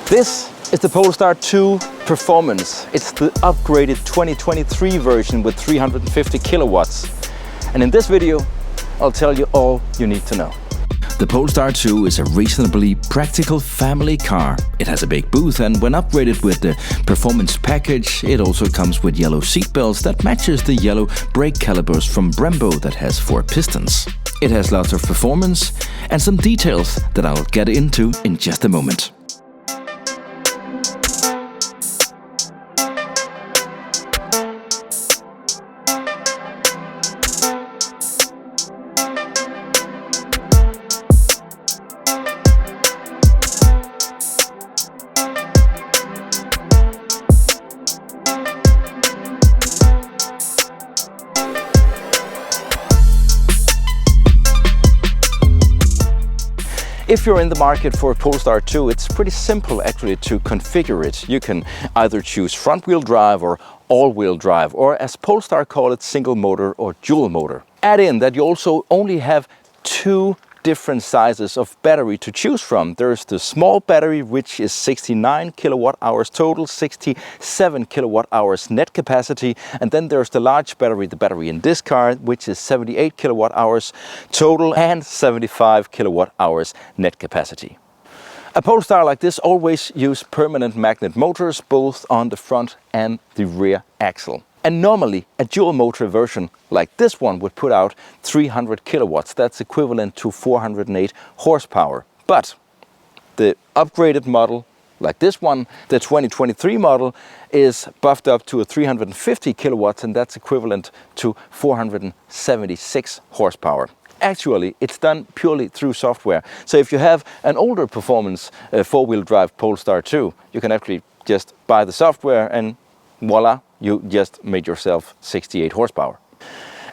This is the Polestar 2 Performance. It's the upgraded 2023 version with 350 kilowatts. And in this video, I'll tell you all you need to know. The Polestar 2 is a reasonably practical family car. It has a big booth, and when upgraded with the performance package, it also comes with yellow seatbelts that matches the yellow brake calipers from Brembo that has 4 pistons. It has lots of performance and some details that I'll get into in just a moment. If you're in the market for a Polestar 2, it's pretty simple actually to configure it. You can either choose front-wheel drive or all-wheel drive, or as Polestar call it, single motor or dual motor. Add in that you also only have 2 different sizes of battery to choose from. There's the small battery, which is 69 kilowatt hours total, 67 kilowatt hours net capacity, and then there's the large battery, the battery in this car, which is 78 kilowatt hours total and 75 kilowatt hours net capacity. A Polestar like this always use permanent magnet motors both on the front and the rear axle. And normally a dual motor version like this one would put out 300 kilowatts. That's equivalent to 408 horsepower. But the upgraded model like this one, the 2023 model, is buffed up to a 350 kilowatts, and that's equivalent to 476 horsepower. Actually, it's done purely through software. So if you have an older performance 4-wheel drive Polestar 2, you can actually just buy the software and voila, you just made yourself 68 horsepower.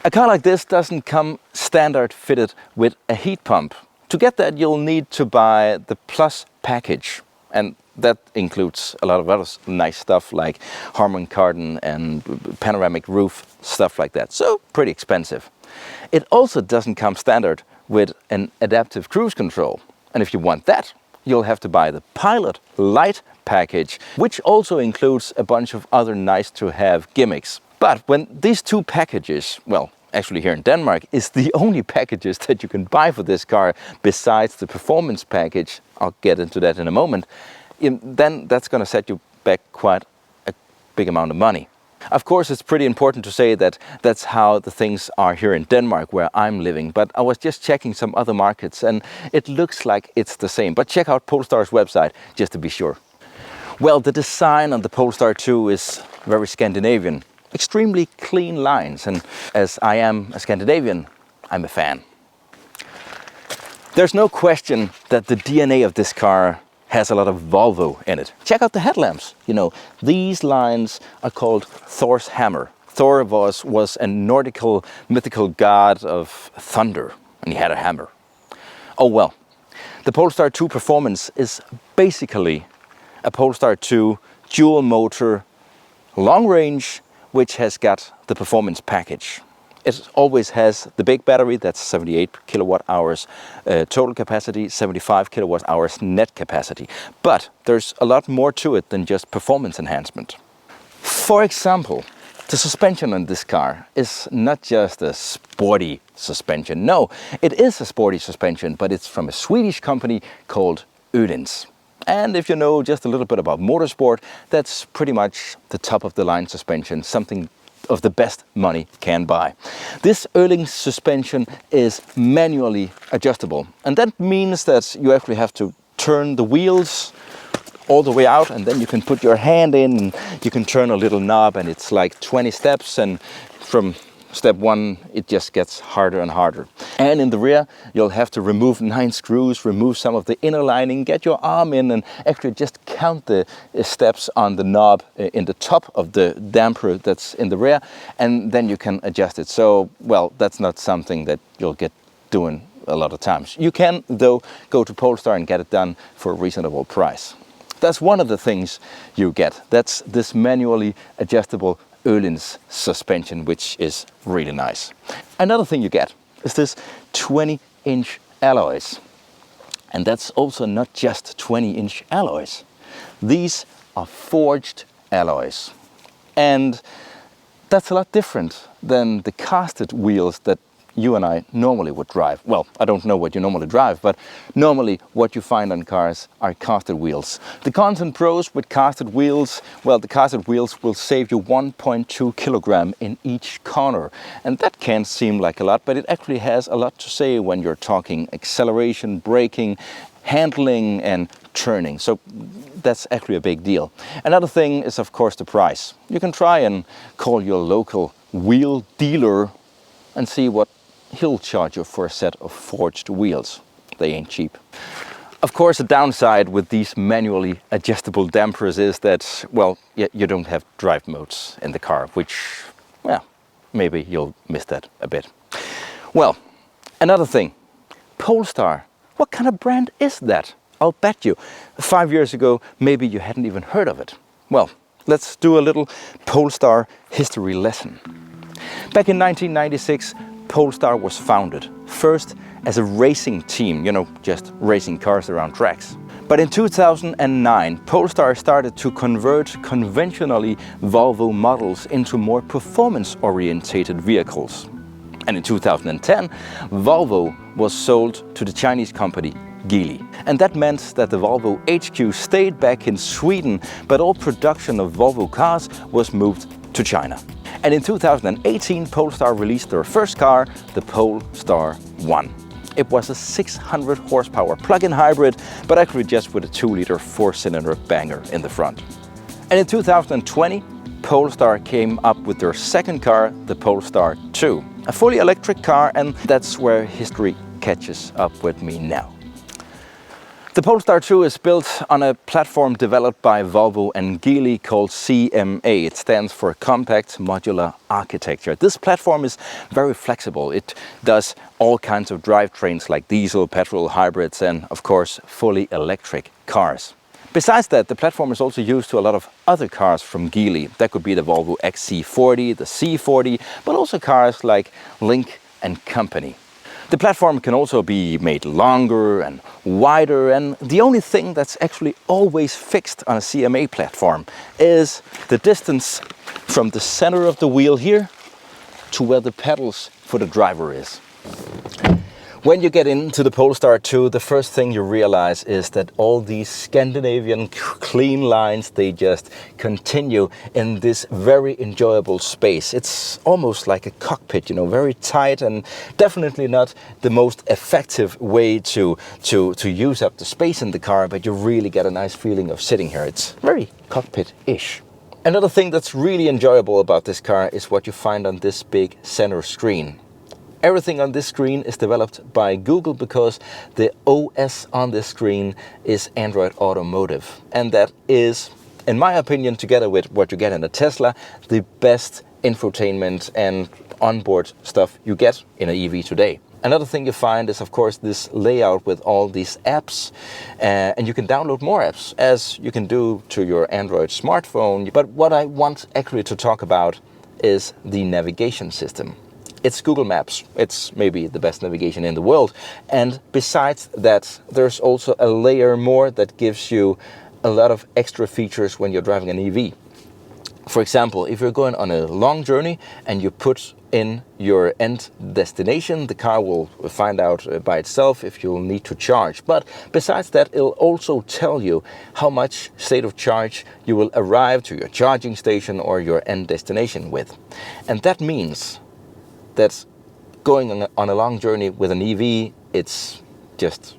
A car like this doesn't come standard fitted with a heat pump. To get that, you'll need to buy the Plus package, and that includes a lot of other nice stuff like Harman Kardon and panoramic roof, stuff like that. So pretty expensive. It also doesn't come standard with an adaptive cruise control. And if you want that, you'll have to buy the Pilot Lite package, which also includes a bunch of other nice to have gimmicks. But when these 2 packages, well, actually here in Denmark, is the only packages that you can buy for this car besides the performance package, I'll get into that in a moment, then that's going to set you back quite a big amount of money. Of course, it's pretty important to say that that's how the things are here in Denmark, where I'm living. But I was just checking some other markets, and it looks like it's the same. But check out Polestar's website, just to be sure. Well, the design on the Polestar 2 is very Scandinavian. Extremely clean lines, and as I am a Scandinavian, I'm a fan. There's no question that the DNA of this car has a lot of Volvo in it. Check out the headlamps. You know, these lines are called Thor's hammer. Thor was a Nordical mythical god of thunder, and he had a hammer. Oh well, the Polestar 2 Performance is basically a Polestar 2 dual motor long range, which has got the performance package. It always has the big battery, that's 78 kilowatt hours total capacity, 75 kilowatt hours net capacity. But there's a lot more to it than just performance enhancement. For example, the suspension on this car is not just a sporty suspension. No, it is a sporty suspension, but it's from a Swedish company called Öhlins. And if you know just a little bit about motorsport, that's pretty much the top of the line suspension, something of the best money can buy. This Öhlins suspension is manually adjustable, and that means that you actually have to turn the wheels all the way out, and then you can put your hand in and you can turn a little knob, and it's like 20 steps, and from step 1 it just gets harder and harder. And in the rear you'll have to remove 9 screws, remove some of the inner lining, get your arm in and actually just count the steps on the knob in the top of the damper that's in the rear, and then you can adjust it. So, well, that's not something that you'll get doing a lot of times. You can though go to Polestar and get it done for a reasonable price. That's one of the things you get. That's this manually adjustable Öhlins suspension, which is really nice. Another thing you get is this 20-inch alloys. And that's also not just 20-inch alloys. These are forged alloys. And that's a lot different than the casted wheels that you and I normally would drive. Well, I don't know what you normally drive, but normally what you find on cars are casted wheels. The cons and pros with casted wheels, well, the casted wheels will save you 1.2 kilogram in each corner. And that can seem like a lot, but it actually has a lot to say when you're talking acceleration, braking, handling and turning. So that's actually a big deal. Another thing is of course the price. You can try and call your local wheel dealer and see what he'll charge you for a set of forged wheels. They ain't cheap. Of course, the downside with these manually adjustable dampers is that, well, you don't have drive modes in the car, which, well, maybe you'll miss that a bit. Well, another thing, Polestar. What kind of brand is that? I'll bet you 5 years ago, maybe you hadn't even heard of it. Well, let's do a little Polestar history lesson. Back in 1996, Polestar was founded, first as a racing team, you know, just racing cars around tracks. But in 2009, Polestar started to convert conventionally Volvo models into more performance-orientated vehicles. And in 2010, Volvo was sold to the Chinese company Geely. And that meant that the Volvo HQ stayed back in Sweden, but all production of Volvo cars was moved to China. And in 2018, Polestar released their first car, the Polestar 1. It was a 600 horsepower plug-in hybrid, but actually just with a 2-liter 4-cylinder banger in the front. And in 2020, Polestar came up with their second car, the Polestar 2. A fully electric car, and that's where history catches up with me now. The Polestar 2 is built on a platform developed by Volvo and Geely called CMA. It stands for Compact Modular Architecture. This platform is very flexible. It does all kinds of drivetrains like diesel, petrol, hybrids and of course fully electric cars. Besides that, the platform is also used to a lot of other cars from Geely. That could be the Volvo XC40, the C40, but also cars like Lynk & Company. The platform can also be made longer and wider, and the only thing that's actually always fixed on a CMA platform is the distance from the center of the wheel here to where the pedals for the driver is. When you get into the Polestar 2, the first thing you realize is that all these Scandinavian clean lines, they just continue in this very enjoyable space. It's almost like a cockpit, you know, very tight and definitely not the most effective way to use up the space in the car, but you really get a nice feeling of sitting here. It's very cockpit-ish. Another thing that's really enjoyable about this car is what you find on this big center screen. Everything on this screen is developed by Google because the OS on this screen is Android Automotive. And that is, in my opinion, together with what you get in a Tesla, the best infotainment and onboard stuff you get in an EV today. Another thing you find is, of course, this layout with all these apps. And you can download more apps, as you can do to your Android smartphone. But what I want actually to talk about is the navigation system. It's Google Maps. It's maybe the best navigation in the world. And besides that, there's also a layer more that gives you a lot of extra features when you're driving an EV. For example, if you're going on a long journey and you put in your end destination, the car will find out by itself if you'll need to charge. But besides that, it'll also tell you how much state of charge you will arrive to your charging station or your end destination with. And that means that going on a long journey with an EV, it's just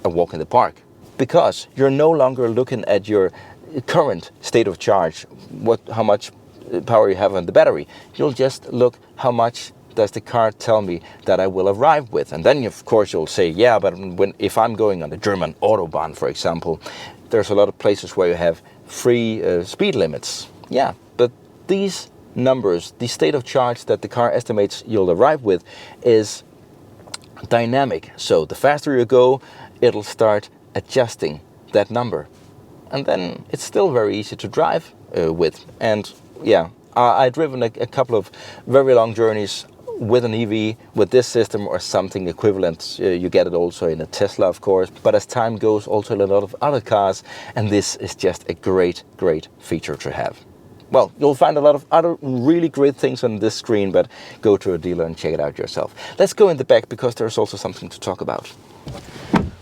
a walk in the park. Because you're no longer looking at your current state of charge, how much power you have on the battery. You'll just look how much does the car tell me that I will arrive with. And then of course you'll say, yeah, but if I'm going on the German Autobahn, for example, there's a lot of places where you have free speed limits. Yeah, but these numbers, the state of charge that the car estimates you'll arrive with is dynamic. So the faster you go, it'll start adjusting that number. And then it's still very easy to drive with. And yeah, I've driven a couple of very long journeys with an EV, with this system or something equivalent. You get it also in a Tesla, of course, but as time goes, also in a lot of other cars, and this is just a great, great feature to have. Well, you'll find a lot of other really great things on this screen, but go to a dealer and check it out yourself. Let's go in the back, because there's also something to talk about.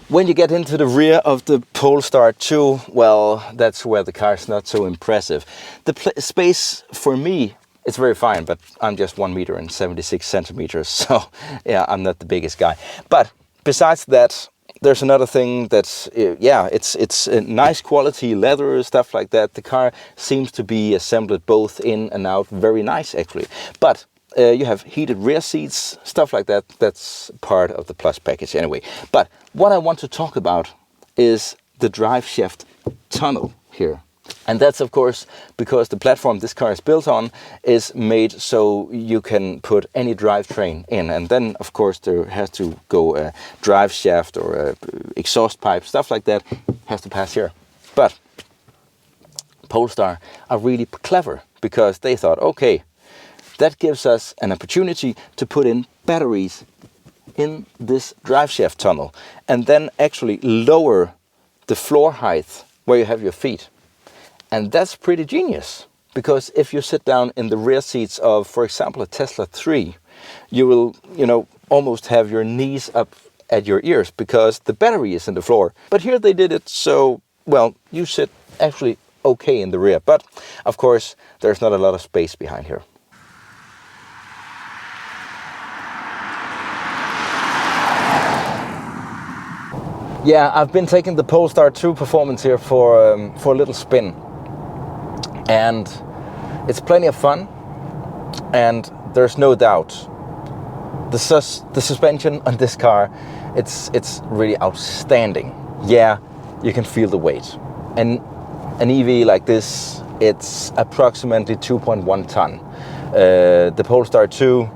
When you get into the rear of the Polestar 2, well, that's where the car is not so impressive. The space for me, it's very fine, but I'm just 1 meter and 76 centimeters, so yeah, I'm not the biggest guy. But besides that, there's another thing that's, yeah, it's a nice quality leather, stuff like that. The car seems to be assembled both in and out, very nice actually. But you have heated rear seats, stuff like that. That's part of the plus package anyway. But what I want to talk about is the drive shaft tunnel here. And that's of course because the platform this car is built on is made so you can put any drivetrain in, and then of course there has to go a drive shaft or a exhaust pipe, stuff like that has to pass here. But Polestar are really clever, because they thought, okay, that gives us an opportunity to put in batteries in this drive shaft tunnel and then actually lower the floor height where you have your feet. And that's pretty genius, because if you sit down in the rear seats of, for example, a Tesla 3, you will, almost have your knees up at your ears, because the battery is in the floor. But here they did it so, well, you sit actually okay in the rear. But of course, there's not a lot of space behind here. Yeah, I've been taking the Polestar 2 Performance here for a little spin. And it's plenty of fun, and there's no doubt the suspension on this car, it's really outstanding. Yeah, you can feel the weight. And an EV like this, it's approximately 2.1 ton. The Polestar 2,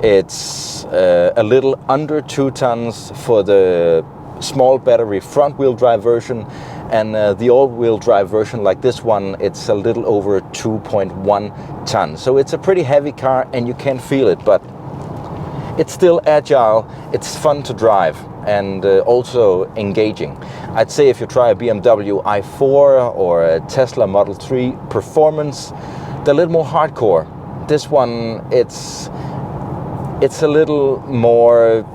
it's a little under 2 tons for the small battery front wheel drive version, and the all-wheel drive version like this one, it's a little over 2.1 tons. So it's a pretty heavy car and you can feel it, but it's still agile, it's fun to drive, and also engaging. I'd say if you try a BMW i4 or a Tesla Model 3 Performance, they're a little more hardcore. This one, it's a little more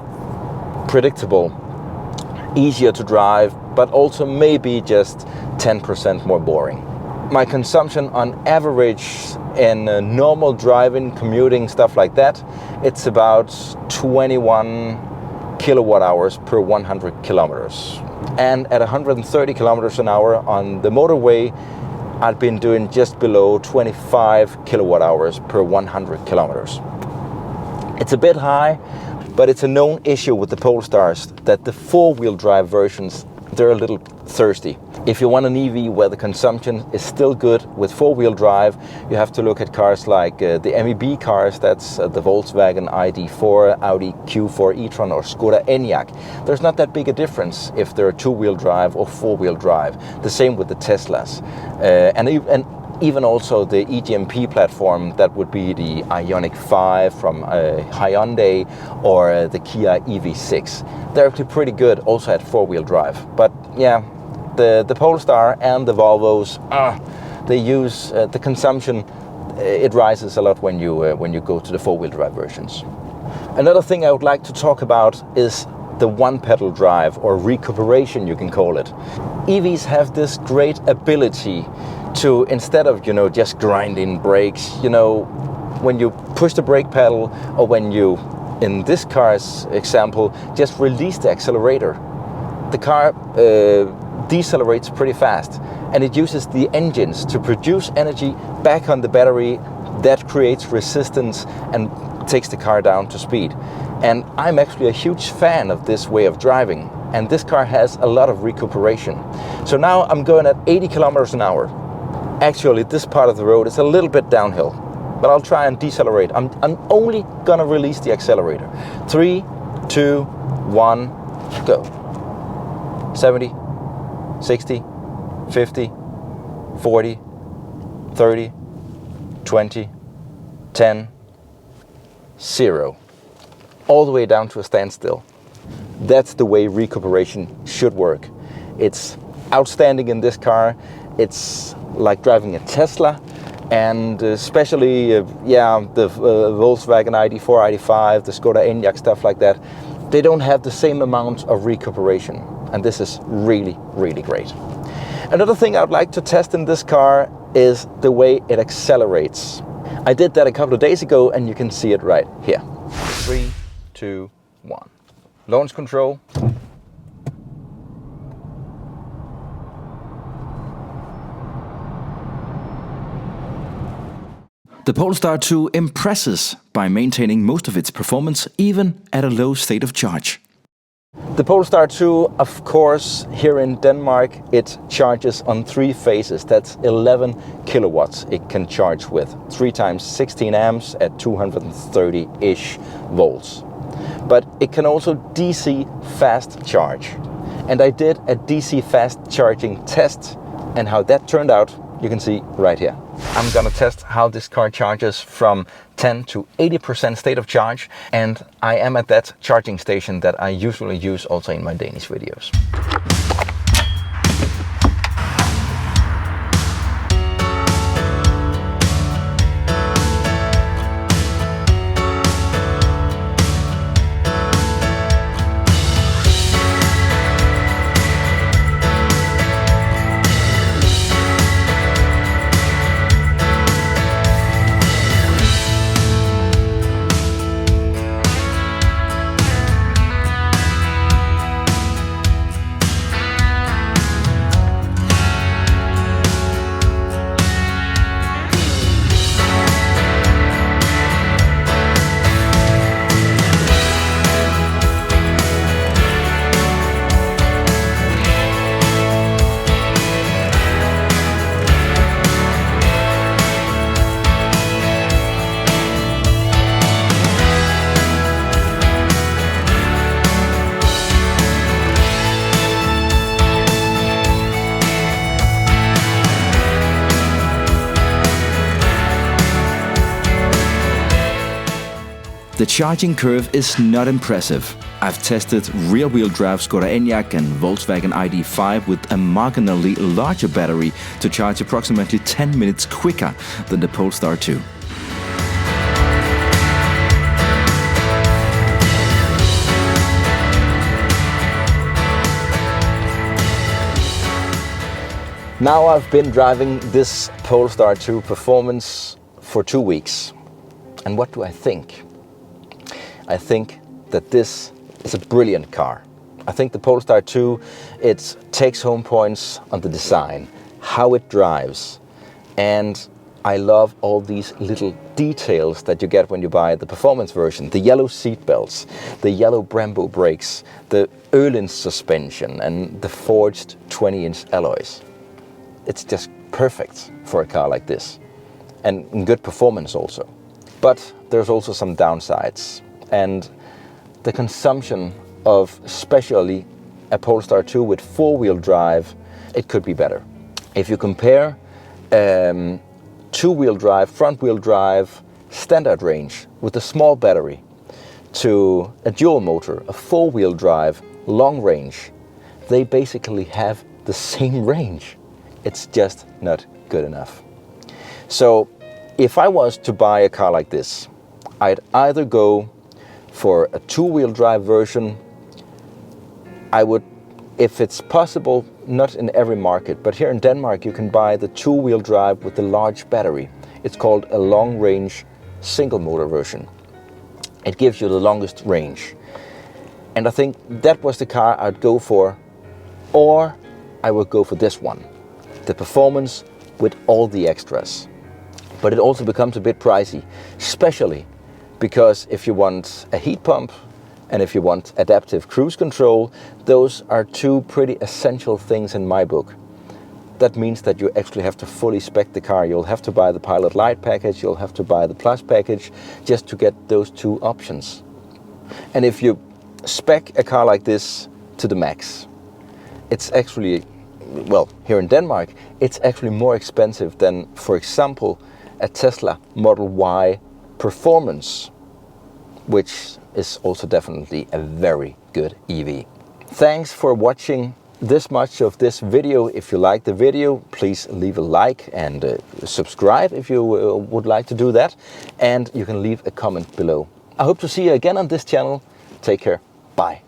predictable, easier to drive, but also maybe just 10% more boring. My consumption on average in normal driving, commuting, stuff like that, it's about 21 kilowatt hours per 100 kilometers. And at 130 kilometers an hour on the motorway, I've been doing just below 25 kilowatt hours per 100 kilometers. It's a bit high, but it's a known issue with the Polestars that the four-wheel drive versions, they're a little thirsty. If you want an EV where the consumption is still good with four-wheel drive, you have to look at cars like the MEB cars, that's the Volkswagen ID4, Audi Q4 e-tron or Skoda Enyaq. There's not that big a difference if they're two-wheel drive or four-wheel drive. The same with the Teslas. And even also the EGMP platform, that would be the Ioniq 5 from Hyundai or the Kia EV6. They're actually pretty good also at four-wheel drive. But yeah, the Polestar and the Volvos, they use the consumption. It rises a lot when you go to the four-wheel drive versions. Another thing I would like to talk about is the one-pedal drive, or recuperation you can call it. EVs have this great ability to, instead of just grinding brakes, when you push the brake pedal, or when you, in this car's example, just release the accelerator, the car decelerates pretty fast, and it uses the engines to produce energy back on the battery that creates resistance and takes the car down to speed. And I'm actually a huge fan of this way of driving, and this car has a lot of recuperation. So now I'm going at 80 kilometers an hour. Actually, this part of the road is a little bit downhill, but I'll try and decelerate. I'm only gonna release the accelerator. 3, 2, 1, go. 70, 60, 50, 40, 30, 20, 10, 0, all the way down to a standstill. That's the way recuperation should work. It's outstanding in this car. It's like driving a Tesla, and especially the Volkswagen ID4, ID5, the Skoda Enyaq, stuff like that. They don't have the same amount of recuperation, and this is really, really great. Another thing I'd like to test in this car is the way it accelerates. I did that a couple of days ago, and you can see it right here. 3, 2, 1. Launch control. The Polestar 2 impresses by maintaining most of its performance even at a low state of charge. The Polestar 2, of course, here in Denmark, it charges on 3 phases. That's 11 kilowatts it can charge with. 3 times 16 amps at 230-ish volts. But it can also DC fast charge. And I did a DC fast charging test, and how that turned out, you can see right here. I'm gonna test how this car charges from 10 to 80% state of charge, and I am at that charging station that I usually use also in my Danish videos. The charging curve is not impressive. I've tested rear-wheel drive Skoda Enyaq and Volkswagen ID5 with a marginally larger battery to charge approximately 10 minutes quicker than the Polestar 2. Now I've been driving this Polestar 2 Performance for 2 weeks. And what do I think? I think that this is a brilliant car. I think the Polestar 2, it takes home points on the design, how it drives, and I love all these little details that you get when you buy the performance version. The yellow seat belts, the yellow Brembo brakes, the Öhlins suspension, and the forged 20-inch alloys. It's just perfect for a car like this, and good performance also. But there's also some downsides. And the consumption of especially a Polestar 2 with 4-wheel drive, it could be better. If you compare 2-wheel drive, front-wheel drive, standard range with a small battery to a dual motor, a 4-wheel drive, long range, they basically have the same range. It's just not good enough. So if I was to buy a car like this, I'd either go for a 2-wheel drive version. I would, if it's possible, not in every market, but here in Denmark you can buy the 2-wheel drive with the large battery. It's called a long-range single motor version. It gives you the longest range. And I think that was the car I'd go for, or I would go for this one. The performance with all the extras. But it also becomes a bit pricey, especially because if you want a heat pump and if you want adaptive cruise control, those are 2 pretty essential things in my book. That means that you actually have to fully spec the car. You'll have to buy the Pilot Lite package, you'll have to buy the Plus package just to get those 2 options. And if you spec a car like this to the max, it's actually, well, here in Denmark, it's actually more expensive than, for example, a Tesla Model Y Performance. which is also definitely a very good EV. Thanks for watching this much of this video. If you like the video, please leave a like and subscribe if you would like to do that. And you can leave a comment below. I hope to see you again on this channel. Take care. Bye.